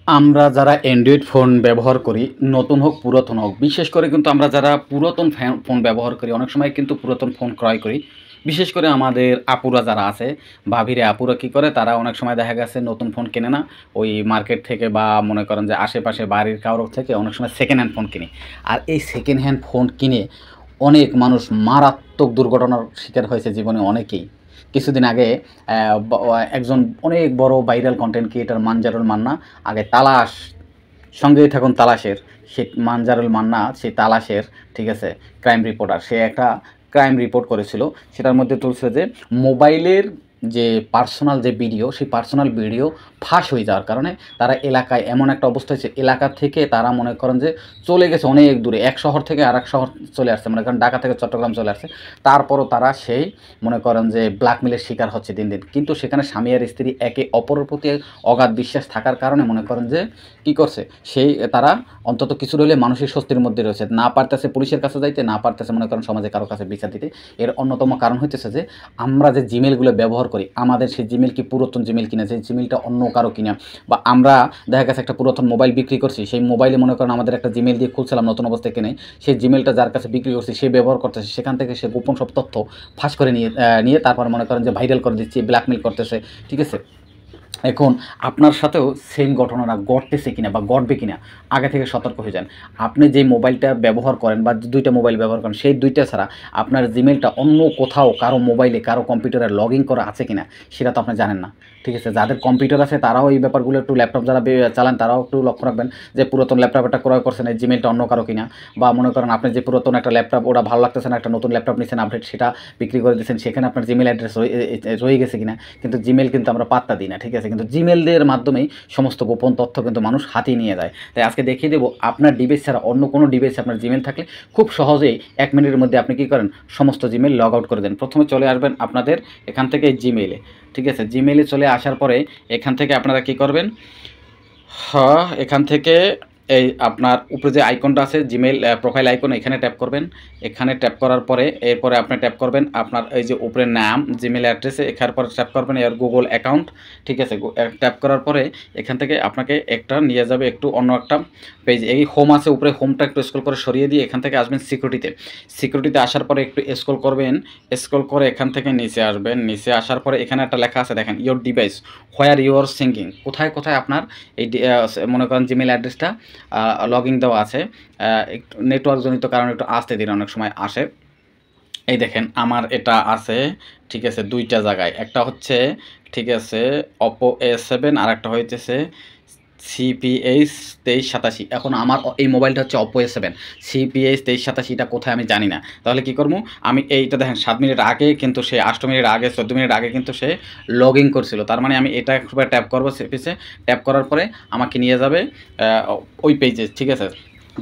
আমরা যারা Android phone ব্যবহার করি, নতুন হোক পুরাতন হোক, বিশেষ করে কিন্তু আমরা যারা পুরাতন ফোন ব্যবহার করি, অনেক সময় কিন্তু পুরাতন ফোন ক্রয় করি। বিশেষ করে আমাদের আপুরা যারা আছে, ভাবিরে আপুরা কী করে, তারা অনেক সময় দেখা গেছে নতুন ফোন কেনে না, ওই মার্কেট থেকে বা মনে করেন যে আশেপাশে বাড়ির কারোর থেকে অনেক সময় সেকেন্ড হ্যান্ড ফোন কিনে। আর এই সেকেন্ড হ্যান্ড ফোন কিনে অনেক মানুষ মারাত্মক দুর্ঘটনার শিকার হয়েছে জীবনে অনেকেই। কিছুদিন আগে একজন অনেক বড় viral content creator Manjarul Manna, আগে তালাশ, সঙ্গেই থাকুন তালাশের, সে মানজারুল মান্না সেই তালাশের, ঠিক আছে, ক্রাইম রিপোর্টার, সে একটা ক্রাইম রিপোর্ট করেছিল। সেটার মধ্যে তুলছে যে মোবাইলের যে পার্সোনাল যে ভিডিও, সেই পার্সোনাল ভিডিও ফাঁস হয়ে যাওয়ার কারণে তারা এলাকায় এমন একটা অবস্থা হয়েছে, এলাকা থেকে তারা মনে করেন যে চলে গেছে অনেক দূরে, এক শহর থেকে আর এক শহর চলে আসছে, মনে করেন ঢাকা থেকে চট্টগ্রাম চলে আসছে। তারপরও তারা সেই মনে করেন যে ব্ল্যাকমেলের শিকার হচ্ছে দিন দিন। কিন্তু সেখানে স্বামী আর স্ত্রী একে অপরের প্রতি অগাধ বিশ্বাস থাকার কারণে মনে করেন যে কী করছে, সেই তারা অন্তত কিছু হলে মানসিক স্বস্তির মধ্যে রয়েছে, না পারতেছে পুলিশের কাছে যাইতে, না পারতেছে মনে করেন সমাজে কারো কাছে বিচার দিতে। এর অন্যতম কারণ হইতেছে যে আমরা যে জিমেলগুলো ব্যবহার করি, আমাদের সেই জিমেল কি পুরাতন জিমেল কিনা, যে জিমেলটা অন্য কারো কিনা, বা আমরা দেখা গেছে একটা পুরাতন মোবাইল বিক্রি করছি, সেই মোবাইলে মনে করেন আমাদের একটা জিমেল দিয়ে খুলছিলাম নতুন অবস্থায় কিনে, সেই জিমেলটা যার কাছে বিক্রি করছি সে ব্যবহার করতেছে, সেখান থেকে সে গোপন সব তথ্য ফাঁস করে নিয়ে তারপর মনে করেন যে ভাইরাল করে দিচ্ছে, ব্ল্যাকমেল করতেছে, ঠিক আছে। এখন আপনার সাথেও সেম ঘটনাটা ঘটতেছে কিনা বা ঘটবে কিনা আগে থেকে সতর্ক হয়ে যান। আপনি যে মোবাইলটা ব্যবহার করেন বা দুইটা মোবাইল ব্যবহার করেন, সেই দুইটা ছাড়া আপনার জিমেলটা অন্য কোথাও কারো মোবাইলে কারো কম্পিউটারে লগ ইন করা আছে কিনা সেটা তো আপনি জানেন না, ঠিক আছে। যাদের কম্পিউটার আছে তারাও এই ব্যাপারগুলো একটু, ল্যাপটপ যারা চালান তারাও একটু লক্ষ্য রাখবেন যে পুরাতন ল্যাপটপ একটা ক্রয় করছেন, এই জিমেলটা অন্য কারো কিনা। বা মনে করেন আপনি যে পুরাতন একটা ল্যাপটপ, ওটা ভালো লাগতেছে না, একটা নতুন ল্যাপটপ নিচ্ছেন আপডেট, সেটা বিক্রি করে দিচ্ছেন, সেখানে আপনার জিমেল অ্যাড্রেস রয়ে গেছে কিনা। কিন্তু জিমেল কিন্তু আমরা পাত্তা দিই না, ঠিক আছে। কিন্তু জিমেলের মাধ্যমেই সমস্ত গোপন তথ্য কিন্তু মানুষ হাতিয়ে নিয়ে যায়। তাই আজকে দেখিয়ে দেবো আপনার ডিভাইস ছাড়া অন্য কোনো ডিভাইসে আপনার জিমেল থাকলে খুব সহজেই 1 মিনিটের মধ্যে আপনি কী করেন, সমস্ত জিমেল লগ আউট করে দেন। প্রথমে চলে আসবেন আপনাদের এখান থেকে জিমেইলে, ঠিক আছে। জিমেইলে চলে আসার পরে এখান থেকে আপনারা কী করবেন, এখান থেকে এই আপনার উপরে যে আইকনটা আছে জিমেল প্রোফাইল আইকন, এখানে ট্যাপ করবেন। এখানে ট্যাপ করার পরে এরপরে আপনি ট্যাপ করবেন আপনার এই যে উপরে নাম, জিমেল অ্যাড্রেসে, এখান পরে ট্যাপ করবেন এর গুগল অ্যাকাউন্ট, ঠিক আছে। ট্যাপ করার পরে এখান থেকে আপনাকে একটা নিয়ে যাবে একটু অন্য একটা পেজ, এই হোম আছে উপরে, হোমটা একটু স্ক্রল করে সরিয়ে দিয়ে এখান থেকে আসবেন সিকিউরিটিতে। সিকিউরিটিতে আসার পরে একটু স্ক্রল করবেন, স্ক্রল করে এখান থেকে নিচে আসবেন। নিচে আসার পরে এখানে একটা লেখা আছে দেখেন, your device where your sinking, কোথায় কোথায় আপনার এই মনে করেন জিমেল অ্যাড্রেসটা লগইন দেওয়া আছে। একটু নেটওয়ার্কজনিত কারণে একটু আসতে দিন, অনেক সময় আসে। এই দেখেন আমার এটা আছে, ঠিক আছে, দুইটা জায়গায়, একটা হচ্ছে ঠিক আছে Oppo A7 আর একটা হইতেছে CPH 2387। এখন আমার এই মোবাইলটা হচ্ছে Oppo A7, CPH 2387টা কোথায় আমি জানি না। তাহলে কী করবো, আমি এইটা দেখেন 7 মিনিট আগে কিন্তু সে 8 মিনিট আগে 14 মিনিট আগে কিন্তু সে লগ ইন করছিল। তার মানে আমি এটা একবার ট্যাপ করবো, পেজে ট্যাপ করার পরে আমাকে নিয়ে যাবে ওই পেজে, ঠিক আছে,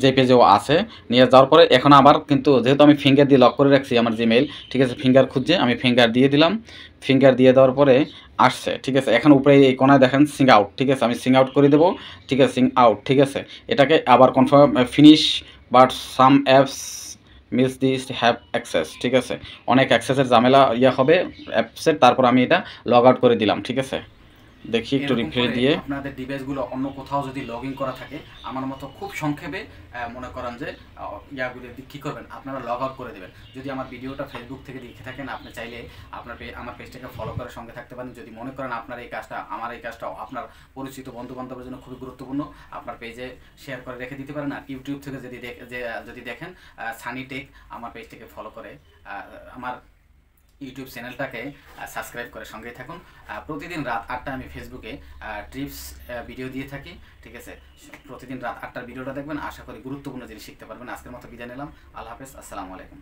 যে পেজে ও আছে। নিয়ে যাওয়ার পরে এখন আবার কিন্তু যেহেতু আমি ফিঙ্গার দিয়ে লক করে রাখছি আমার জিমেইল, ঠিক আছে, ফিঙ্গার খুঁজছে, আমি ফিঙ্গার দিয়ে দিলাম। ফিঙ্গার দিয়ে দেওয়ার পরে আসছে, ঠিক আছে। এখন উপরে এই কোনায় দেখেন সিং আউট, ঠিক আছে, আমি সিং আউট করে দেবো, ঠিক আছে, সিং আউট, ঠিক আছে। এটাকে আবার confirm finish, but some apps miss this have access, ঠিক আছে। অনেক অ্যাক্সেসের ঝামেলা হবে অ্যাপসের, তারপর আমি এটা লগ আউট করে দিলাম, ঠিক আছে। দেখি একটু রিফ্রেশ দিয়ে আপনাদের ডিভাইসগুলো অন্য কোথাও যদি লগ ইন করা থাকে, আমার মতো খুব সংক্ষেপে মনে করেন যে ইয়াগুলো কী করবেন, আপনারা লগ আউট করে দেবেন। যদি আমার ভিডিওটা ফেসবুক থেকে দেখে থাকেন, আপনি চাইলে আপনার আমার পেজটাকে ফলো করে সঙ্গে থাকতে পারেন। যদি মনে করেন আপনার এই কাজটা, আমার এই কাজটা আপনার পরিচিত বন্ধু বান্ধবের জন্য খুবই গুরুত্বপূর্ণ, আপনার পেজে শেয়ার করে রেখে দিতে পারেন। আর ইউটিউব থেকে যদি দেখেন সানি টেক, আমার পেজটাকে ফলো করে আমার ইউটিউব চ্যানেলটাকে সাবস্ক্রাইব করে সঙ্গেই থাকুন। প্রতিদিন রাত 8টায় আমি ফেসবুকে টিপস ভিডিও দিয়ে থাকি, ঠিক আছে। প্রতিদিন রাত 8টার ভিডিওটা দেখবেন, আশা করি গুরুত্বপূর্ণ জিনিস শিখতে পারবেন। আজকের মতো বিদায় নিলাম, আল্লাহ হাফেজ, আসসালামু আলাইকুম।